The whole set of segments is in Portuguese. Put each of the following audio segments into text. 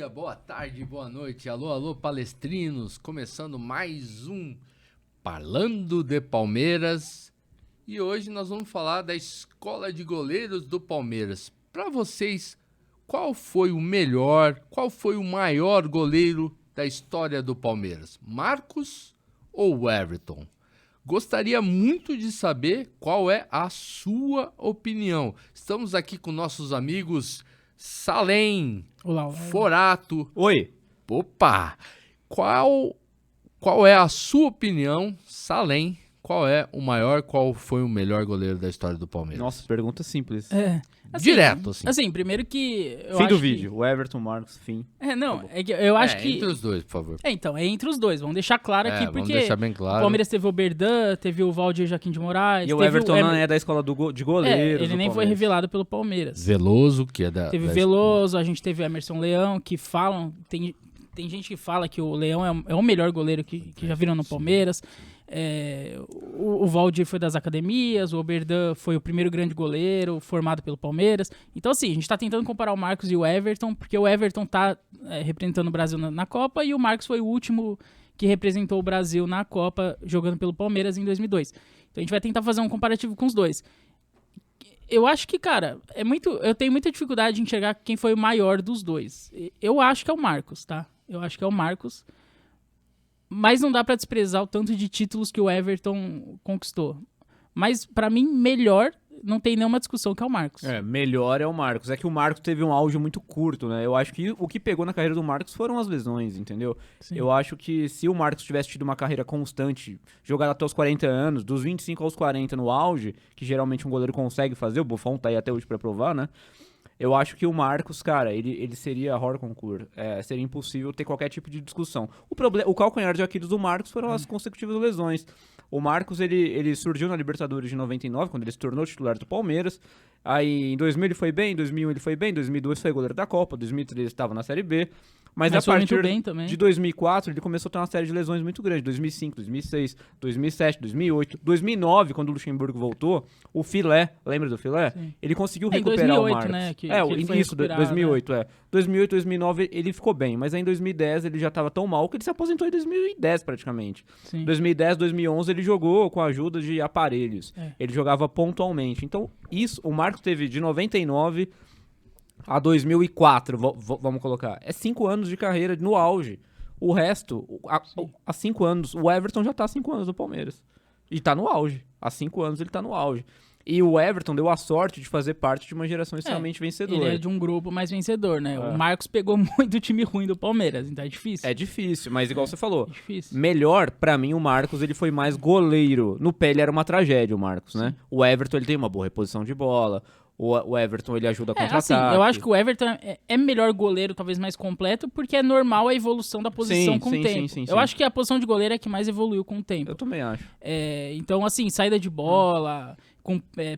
dia, boa tarde, boa noite. Alô, alô, palestrinos. Começando mais um Falando de Palmeiras. E hoje nós vamos falar da escola de goleiros do Palmeiras. Para vocês, qual foi o melhor, qual foi o maior goleiro da história do Palmeiras? Marcos ou Everton? Gostaria muito de saber qual é a sua opinião. Estamos aqui com nossos amigos Salem, Olá. Forato. Oi. Opa! Qual é a sua opinião, Salem? Qual é o maior, qual foi o melhor goleiro da história do Palmeiras? Nossa, pergunta simples. Direto, assim. Assim, primeiro que... eu Fim acho do vídeo. O Everton, Marcos, fim. É que eu acho que... Entre os dois, por favor. Então, é entre os dois. Vamos deixar claro aqui, Vamos porque deixar bem o claro. Palmeiras teve o Berdan, teve o Valdir Jaquim de Moraes... E o teve Everton não é da escola de goleiros. ele nem foi revelado pelo Palmeiras. Veloso, que é da... Teve da Veloso, a gente teve o Emerson Leão, que falam... Tem gente que fala que o Leão é o melhor goleiro que já viram no Palmeiras. O Valdir foi das academias, o Oberdan foi o primeiro grande goleiro formado pelo Palmeiras. Então, assim, a gente tá tentando comparar o Marcos e o Everton, porque o Everton tá representando o Brasil na Copa e o Marcos foi o último que representou o Brasil na Copa jogando pelo Palmeiras em 2002. Então, a gente vai tentar fazer um comparativo com os dois. Eu acho que, cara, eu tenho muita dificuldade de enxergar quem foi o maior dos dois. Eu acho que é o Marcos, tá? Eu acho que é o Marcos. Mas não dá pra desprezar o tanto de títulos que o Everton conquistou. Mas, pra mim, melhor, não tem nenhuma discussão, que é o Marcos. Melhor é o Marcos. É que o Marcos teve um auge muito curto, né? Eu acho que o que pegou na carreira do Marcos foram as lesões, entendeu? Sim. Eu acho que se o Marcos tivesse tido uma carreira constante, jogado até os 40 anos, dos 25 aos 40 no auge, que geralmente um goleiro consegue fazer, o Buffon tá aí até hoje pra provar, né? Eu acho que o Marcos, cara, ele seria hors concurso. Seria impossível ter qualquer tipo de discussão. O calcanhar de Aquiles do Marcos foram as consecutivas lesões. O Marcos, ele surgiu na Libertadores de 99, quando ele se tornou titular do Palmeiras. Aí, em 2000 ele foi bem, em 2001 ele foi bem, em 2002 foi goleiro da Copa, em 2003 estava na Série B. Mas a foi muito partir bem também. de 2004, ele começou a ter uma série de lesões muito grande. 2005, 2006, 2007, 2008, 2009, quando o Luxemburgo voltou, o Filé, lembra do Filé? Sim. Ele conseguiu Em recuperar 2008, o Marcos. né, que ele foi isso, recuperado, 2008, 2008, 2009 ele ficou bem, mas aí em 2010 ele já estava tão mal que ele se aposentou em 2010 praticamente. Sim. 2010, 2011 ele jogou com a ajuda de aparelhos. É. Ele jogava pontualmente. Então, o Marcos teve de 99 a 2004, vamos colocar. 5 anos de carreira no auge. O resto, há 5 anos, o Everton já tá há 5 anos no Palmeiras. E tá no auge. Há 5 anos ele tá no auge. E o Everton deu a sorte de fazer parte de uma geração extremamente vencedora. Ele é de um grupo mais vencedor, né? É. O Marcos pegou muito time ruim do Palmeiras, então é difícil. É difícil, mas igual você falou, É difícil. melhor, pra mim, o Marcos, ele foi mais goleiro. No pé ele era uma tragédia, o Marcos, né? O Everton, ele tem uma boa reposição de bola. O Everton, ele ajuda a contra-ataque. Assim, eu acho que o Everton é melhor goleiro, talvez mais completo, porque é normal a evolução da posição com o tempo. Sim. Eu acho que a posição de goleiro é que mais evoluiu com o tempo. Eu também acho. Então, assim, saída de bola,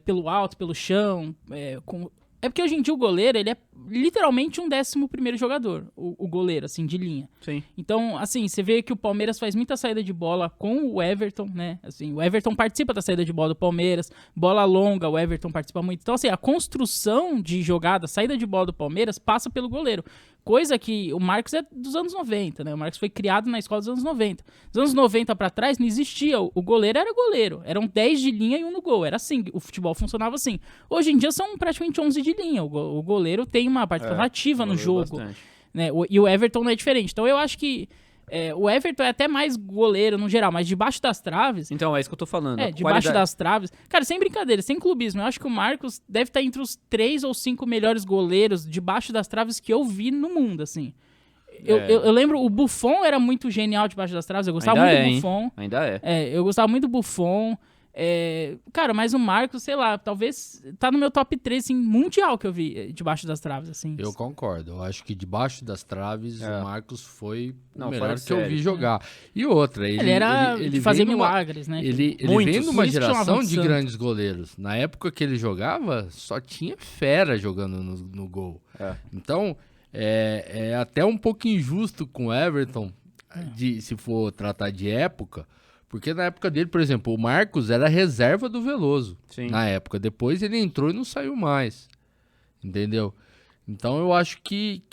pelo alto, pelo chão, É porque hoje em dia o goleiro, ele é literalmente um 11º jogador, o goleiro, assim, de linha. Sim. Então, assim, você vê que o Palmeiras faz muita saída de bola com o Everton, né? Assim, o Everton participa da saída de bola do Palmeiras, bola longa, o Everton participa muito. Então, assim, a construção de jogada, saída de bola do Palmeiras passa pelo goleiro. Coisa que o Marcos é dos anos 90, né? O Marcos foi criado na escola dos anos 90. Dos anos 90 pra trás não existia. O goleiro era goleiro. Eram 10 de linha e 1 no gol. Era assim. O futebol funcionava assim. Hoje em dia são praticamente 11 de linha. O goleiro tem uma participação ativa no jogo. Né? E o Everton não é diferente. Então eu acho que o Everton é até mais goleiro no geral, mas debaixo das traves... Então, é isso que eu tô falando. Debaixo das traves... Cara, sem brincadeira, sem clubismo, eu acho que o Marcos deve estar entre os 3 ou 5 melhores goleiros debaixo das traves que eu vi no mundo, assim. Eu lembro, o Buffon era muito genial debaixo das traves, eu gostava muito do Buffon. Ainda é. Eu gostava muito do Buffon. Cara, mas o Marcos, sei lá, talvez tá no meu top 3 assim, mundial que eu vi debaixo das traves, assim. Eu concordo. Eu acho que debaixo das traves o Marcos foi o melhor fora que eu vi série. jogar. E outra, Ele era de fazer vem milagres, né? Ele vem numa geração de grandes goleiros. Na época que ele jogava, só tinha fera jogando no gol. Então, é até um pouco injusto com o Everton, se for tratar de época. Porque na época dele, por exemplo, o Marcos era reserva do Veloso. Sim. Na época. Depois ele entrou e não saiu mais. Entendeu? Então eu acho que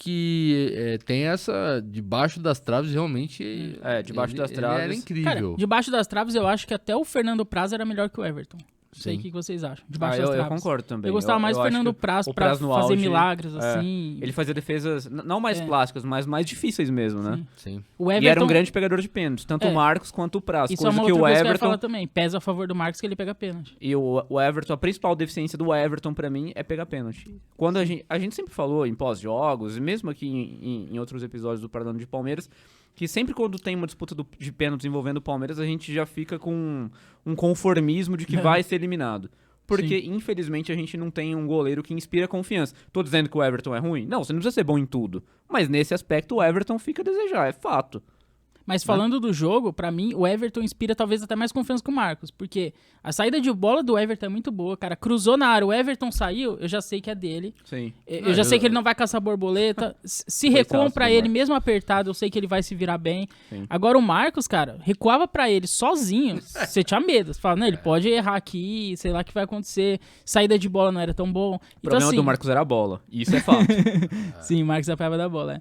tem essa, debaixo das traves, realmente... Debaixo das ele traves. era incrível. Cara, debaixo das traves eu acho que até o Fernando Praz era melhor que o Everton. Não sei Sim. o que vocês acham. Debaixo das Eu traves. concordo também. Eu gostava mais do acho Fernando que Praz o pra Praz no fazer auge, milagres, assim. Ele fazia defesas não mais plásticas, mas mais difíceis mesmo, né? Sim. O E Everton, era um grande pegador de pênaltis, tanto o Marcos quanto o Praz. isso é Coisa uma que outra o coisa que eu ia Everton... falar também. Pesa a favor do Marcos que ele pega pênalti. E o Everton, a principal deficiência do Everton, pra mim, é pegar pênalti. Quando a gente sempre falou em pós-jogos, e mesmo aqui em outros episódios do Parlando de Palmeiras, que sempre quando tem uma disputa de pênaltis envolvendo o Palmeiras, a gente já fica com um conformismo de que vai ser eliminado. Porque, infelizmente, a gente não tem um goleiro que inspira confiança. Tô dizendo que o Everton é ruim? Não, você não precisa ser bom em tudo. Mas nesse aspecto, o Everton fica a desejar, é fato. Mas falando do jogo, pra mim, o Everton inspira talvez até mais confiança que o Marcos. Porque a saída de bola do Everton é muito boa, cara. Cruzou na área, o Everton saiu, eu já sei que é dele. Sim. Eu já sei que ele não vai caçar borboleta. Se recuam pra ele, mesmo apertado, eu sei que ele vai se virar bem. Sim. Agora o Marcos, cara, recuava pra ele sozinho. Você tinha medo. Você fala, não, ele pode errar aqui, sei lá o que vai acontecer. Saída de bola não era tão bom. O problema do Marcos era a bola. E isso é fato. Sim, o Marcos apanhava da bola,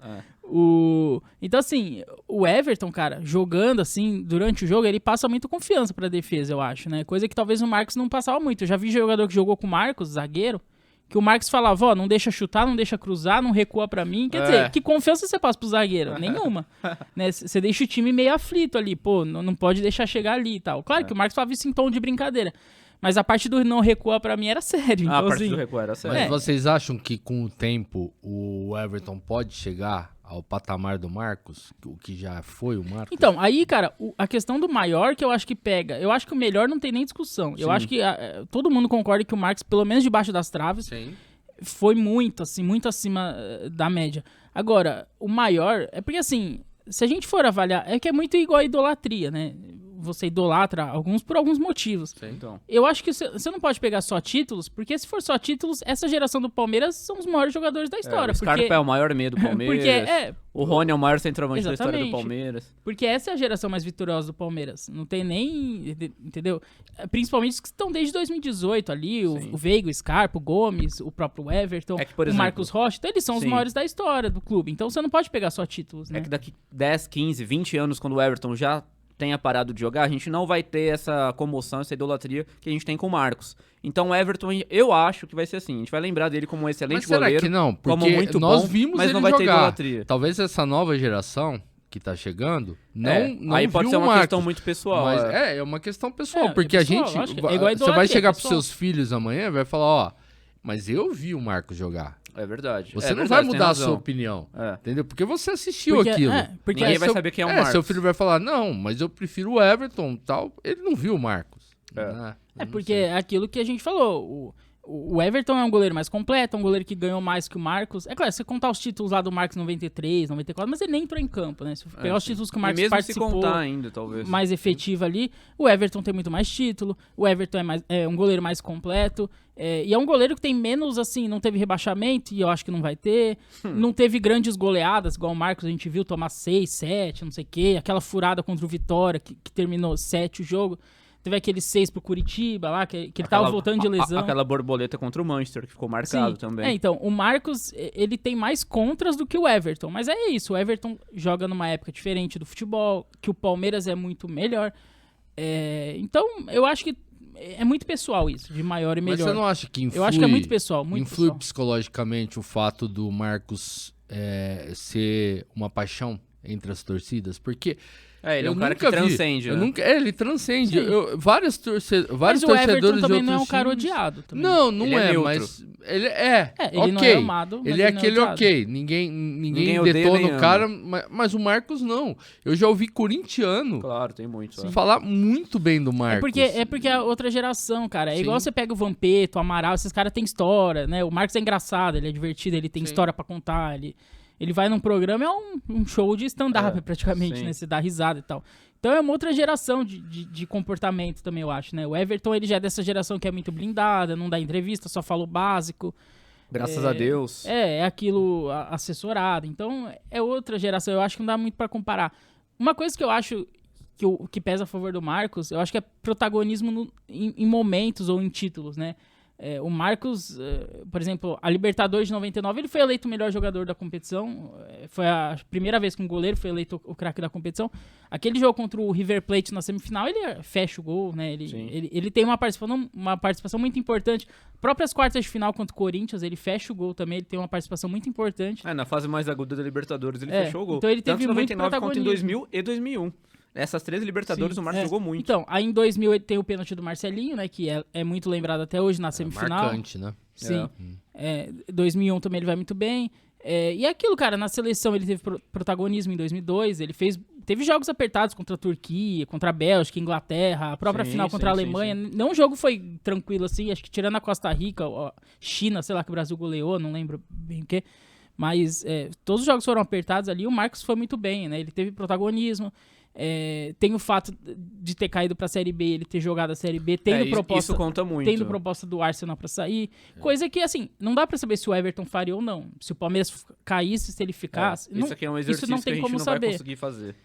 Então, assim, o Everton, cara, jogando assim, durante o jogo, ele passa muita confiança pra defesa, eu acho, né? Coisa que talvez o Marcos não passava muito. Eu já vi jogador que jogou com o Marcos, zagueiro, que o Marcos falava, não deixa chutar, não deixa cruzar, não recua pra mim. Quer dizer, que confiança você passa pro zagueiro? Nenhuma. Né? Você deixa o time meio aflito ali, não pode deixar chegar ali e tal. Claro que o Marcos falava isso em tom de brincadeira. Mas a parte do não recuar pra mim era sério. Então, A parte assim, do recuo era sério. Mas vocês acham que com o tempo o Everton pode chegar ao patamar do Marcos? O que já foi o Marcos? Então, aí, cara, a questão do maior que eu acho que pega, eu acho que o melhor não tem nem discussão. Eu acho que todo mundo concorda que o Marcos, pelo menos debaixo das traves, Sim. foi muito acima da média. Agora, o maior, é porque assim, se a gente for avaliar, é que é muito igual a idolatria, né? Você idolatra alguns por alguns motivos. Sim. Então, Eu acho que você não pode pegar só títulos, porque se for só títulos, essa geração do Palmeiras são os maiores jogadores da história. o Scarpa é o maior meio do Palmeiras. Porque o Rony é o maior centroavante da história do Exatamente. Palmeiras. Porque essa é a geração mais vitoriosa do Palmeiras. Não tem nem... Entendeu? Principalmente os que estão desde 2018 ali. O Veiga, o Scarpa, o Gomes, o próprio Everton, É que, por o exemplo, Marcos Rocha. Então eles são os sim. maiores da história do clube. Então você não pode pegar só títulos, né? É que daqui 10, 15, 20 anos, quando o Everton já tenha parado de jogar, a gente não vai ter essa comoção, essa idolatria que a gente tem com o Marcos. Então o Everton, eu acho que vai ser assim. A gente vai lembrar dele como um excelente Mas será goleiro, que não? Porque como muito nós bom, vimos mas ele não vai ter jogar. idolatria. Talvez essa nova geração que tá chegando não Aí viu pode ser o uma Marcos. questão muito pessoal. Mas é uma questão pessoal, É, porque pessoal, a gente lógico, é igual a você vai idolatria, chegar pros pessoal. seus filhos amanhã e vai falar, mas eu vi o Marcos jogar. É verdade. Você É não verdade, vai tem mudar a razão. sua opinião, É. entendeu? Porque você assistiu Porque- aquilo. porque Ninguém vai seu- saber quem é o Marcos. Seu filho vai falar, não, mas eu prefiro o Everton tal. Ele não viu o Marcos. É porque é aquilo que a gente falou. O Everton é um goleiro mais completo, é um goleiro que ganhou mais que o Marcos. É claro, se você contar os títulos lá do Marcos 93, 94, mas ele nem entrou em campo, né? Se você pegar os títulos que o Marcos E mesmo se participou contar ainda, talvez. mais efetivo ali, o Everton tem muito mais título, o Everton é um goleiro mais completo, e é um goleiro que tem menos, assim, não teve rebaixamento, e eu acho que não vai ter, não teve grandes goleadas, igual o Marcos, a gente viu tomar 6, 7, não sei o quê, aquela furada contra o Vitória, que terminou 7 o jogo. Teve aquele 6 pro Curitiba lá, que ele tava voltando de lesão. Aquela borboleta contra o Manchester, que ficou marcado também. Então, o Marcos, ele tem mais contras do que o Everton. Mas é isso, o Everton joga numa época diferente do futebol, que o Palmeiras é muito melhor. Então, eu acho que é muito pessoal isso, de maior e melhor. Mas você não acha que influi, Eu acho que é muito pessoal, muito influi pessoal. psicologicamente o fato do Marcos ser uma paixão entre as torcidas? Porque Ele é eu um cara que nunca vi. transcende, Eu né? nunca, ele transcende. Sim. Vários Mas o Everton torcedores também de não é um outros cara times- odiado. Também. Não Ele é neutro. mas ele é. Ele ok. não é amado, mas Ele é ele não é aquele odiado. ok. Ninguém Ninguém odeia detona nem o ama. cara, mas o Marcos não. Eu já ouvi corintiano Claro, tem muito. falar muito bem do Marcos. É porque é outra geração, cara. É Sim. igual você pega o Vampeta, o Amaral, esses caras têm história, né? O Marcos é engraçado, ele é divertido, ele tem história pra contar, ele vai num programa, é um show de stand-up praticamente, sim. né? Você dá risada e tal. Então é uma outra geração de comportamento também, eu acho, né? O Everton, ele já é dessa geração que é muito blindada, não dá entrevista, só fala o básico. Graças a Deus. É aquilo assessorado. Então é outra geração, eu acho que não dá muito pra comparar. Uma coisa que eu acho que pesa a favor do Marcos, eu acho que é protagonismo em momentos ou em títulos, né? O Marcos, por exemplo, a Libertadores de 99, ele foi eleito o melhor jogador da competição. Foi a primeira vez que um goleiro foi eleito o craque da competição. Aquele jogo contra o River Plate na semifinal, ele fecha o gol, né? Ele tem uma participação muito importante. Próprias quartas de final contra o Corinthians, ele fecha o gol também, ele tem uma participação muito importante. Na fase mais aguda da Libertadores, ele fechou o gol. Então ele teve Tanto em muito 99 quanto em protagonismo. 2000 e 2001. Nessas 3 Libertadores, o Marcos jogou muito. Então, aí em 2000 tem o pênalti do Marcelinho, né? Que é muito lembrado até hoje na semifinal. Marcante, né? Sim. 2001 também ele vai muito bem. E é aquilo, cara, na seleção ele teve protagonismo em 2002, ele teve jogos apertados contra a Turquia, contra a Bélgica, Inglaterra, a própria final contra a Alemanha. Não, o jogo foi tranquilo assim, acho que tirando a Costa Rica, China, sei lá, que o Brasil goleou, não lembro bem o que. Mas todos os jogos foram apertados ali, o Marcos foi muito bem, né? Ele teve protagonismo. Tem o fato de ter caído pra Série B, ele ter jogado a Série B, isso conta muito. Tendo proposta do Arsenal pra sair, coisa que, assim, não dá pra saber se o Everton faria ou não. Se o Palmeiras caísse, se ele ficasse... Isso aqui é um exercício isso não tem que a gente como não saber. vai conseguir fazer.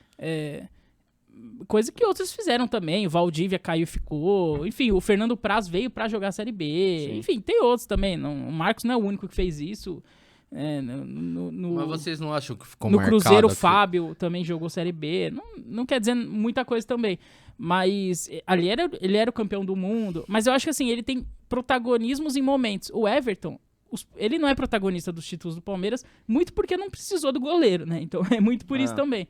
Coisa que outros fizeram também, o Valdívia caiu e ficou, enfim, o Fernando Praz veio pra jogar a Série B, Sim. enfim, tem outros também, o Marcos não é o único que fez isso. Mas vocês não acham que ficou no marcado Cruzeiro, o aqui? Fábio também jogou Série B. Não quer dizer muita coisa também. Mas ali ele era o campeão do mundo. Mas eu acho que assim, ele tem protagonismos em momentos. O Everton, ele não é protagonista dos títulos do Palmeiras, muito porque não precisou do goleiro, né? Então é muito por isso também.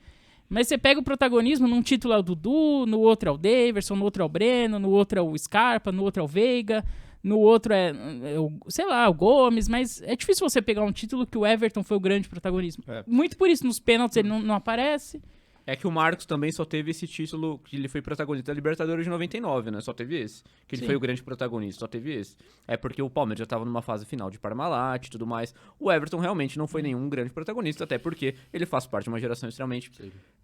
Mas você pega o protagonismo, num título é o Dudu, no outro é o Daverson, no outro é o Breno, no outro é o Scarpa, no outro é o Veiga... No outro sei lá, o Gomes, mas é difícil você pegar um título que o Everton foi o grande protagonismo. Muito por isso, nos pênaltis ele não aparece. É que o Marcos também só teve esse título que ele foi protagonista da Libertadores de 99, né? Só teve esse. Que ele foi o grande protagonista, só teve esse. É porque o Palmeiras já tava numa fase final de Parmalat e tudo mais. O Everton realmente não foi nenhum grande protagonista, até porque ele faz parte de uma geração extremamente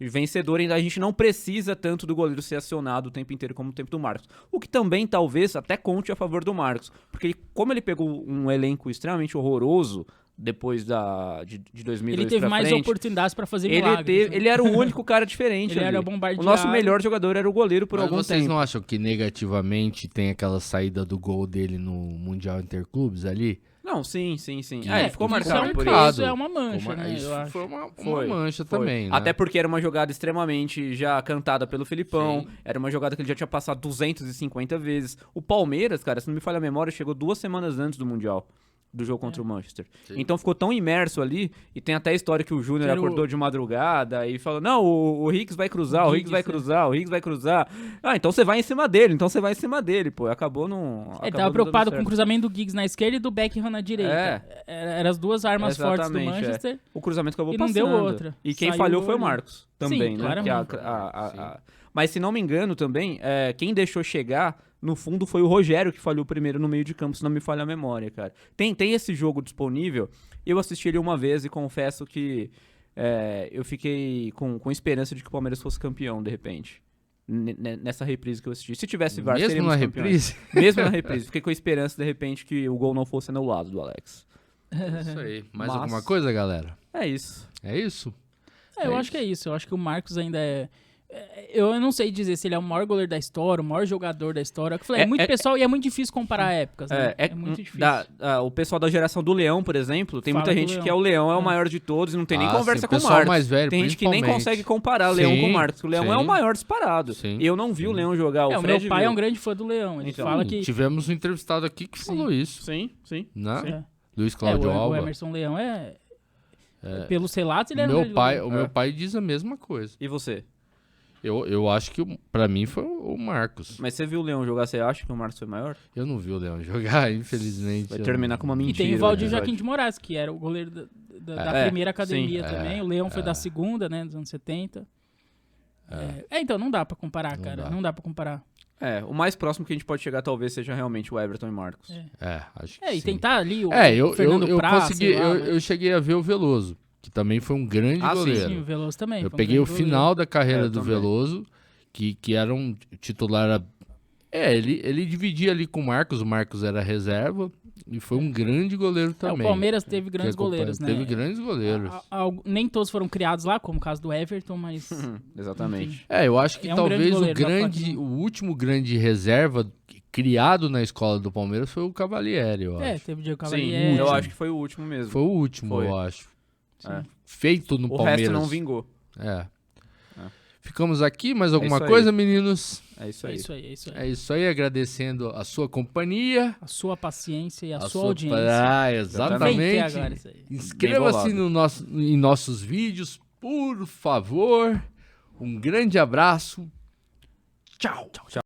vencedora. E a gente não precisa tanto do goleiro ser acionado o tempo inteiro como o tempo do Marcos. O que também, talvez, até conte a favor do Marcos. Porque como ele pegou um elenco extremamente horroroso depois de 2002 ele teve mais frente, oportunidades pra fazer milagres. Ele era o único cara diferente. Ele ali. era bombardeado. O nosso melhor jogador era o goleiro por Mas algum vocês tempo. não acham que negativamente tem aquela saída do gol dele no Mundial Interclubes ali? Não, sim. Ele ficou isso marcado é por marcado. isso. Isso é uma mancha, né? Isso Eu acho. foi uma Foi, mancha foi. também, né? Até porque era uma jogada extremamente já cantada pelo Filipão. Era uma jogada que ele já tinha passado 250 vezes. O Palmeiras, cara, se não me falha a memória, chegou 2 semanas antes do Mundial. Do jogo contra o Manchester. Sim. Então ficou tão imerso ali, e tem até a história que o Júnior acordou de madrugada e falou, não, o Higgs vai cruzar, o Higgs vai cruzar, o Higgs vai cruzar. Ah, então você vai em cima dele, pô. Acabou não... Ele tava preocupado com o cruzamento do Giggs na esquerda e do Beckham na direita. Eram as duas armas fortes do Manchester. O cruzamento acabou E não passando. deu outra. E quem Saiu falhou foi o ali. Marcos também, Sim, né? claramente. Mas se não me engano também, quem deixou chegar, no fundo, foi o Rogério que falhou primeiro no meio de campo, se não me falha a memória, cara. Tem esse jogo disponível, eu assisti ele uma vez e confesso que eu fiquei com esperança de que o Palmeiras fosse campeão, de repente. Nessa reprise que eu assisti. Se tivesse VAR, Mesmo seríamos na campeões. reprise? Mesmo na reprise. Fiquei com a esperança, de repente, que o gol não fosse anulado do Alex. Isso aí. Mais Mas- alguma coisa, galera? É isso. É isso? Eu acho que é isso. Eu acho que o Marcos ainda eu não sei dizer se ele é o maior goleiro da história, o maior jogador da história. Eu falei, é muito pessoal e é muito difícil comparar épocas, né? É muito difícil. O pessoal da geração do Leão, por exemplo, tem Fala muita do gente Leão. que é o Leão, é o maior de todos e não tem nem Ah, conversa sim, o com o pessoal Marcos. mais velho, tem gente que nem principalmente. consegue comparar o Leão Sim, com o Marcos. O Leão é sim. o maior disparado. Sim, Eu não vi o Leão jogar. o Fred meu pai viu. é um grande fã do Leão. Ele Então, fala que... Tivemos um entrevistado aqui que falou isso, Sim. né? É. Luiz Cláudio o Alba. Emerson Leão pelos relatos, ele era um Meu grande pai, goleiro. o meu pai diz a mesma coisa. E você? Eu acho que pra mim foi o Marcos. Mas você viu o Leão jogar, você acha que o Marcos foi maior? Eu não vi o Leão jogar, infelizmente. Vai eu terminar não- com uma E mentira. tem o Valdir né? Joaquim de Moraes, que era o goleiro da É, primeira academia sim. também. O Leão foi da segunda, né, dos anos 70. Então não dá pra comparar, cara. Não dá pra comparar. O mais próximo que a gente pode chegar talvez seja realmente o Everton e Marcos. Acho que E sim. tentar ali o Eu Fernando Praz, consegui, sei lá, eu cheguei a ver o Veloso, que também foi um grande Ah, sim, goleiro. Sim, o Veloso também. Eu foi um peguei o grande final da carreira Eu do também. Veloso, que era um titular. Ele dividia ali com o Marcos era reserva, e foi um grande goleiro O também. Palmeiras teve grandes Que acompanha- goleiros, né? Teve grandes goleiros. Nem todos foram criados lá, como o caso do Everton, mas Exatamente. enfim. Eu acho que É um talvez grande goleiro, o último grande reserva criado na escola do Palmeiras foi o Cavalieri, eu acho. Teve o Diego Sim, Cavalieri. eu acho que foi o último mesmo. Foi o último, Foi. eu acho. É. Feito no O Palmeiras. resto não vingou. É. Ficamos aqui, mais alguma isso aí. coisa, meninos? É isso É aí. isso aí, é isso aí. É isso aí, agradecendo a sua companhia. A sua paciência e a a sua audiência. Ah, Inventei exatamente. agora isso aí. Inscreva-se bolado. em nossos vídeos, por favor. Um grande abraço. Tchau. Tchau.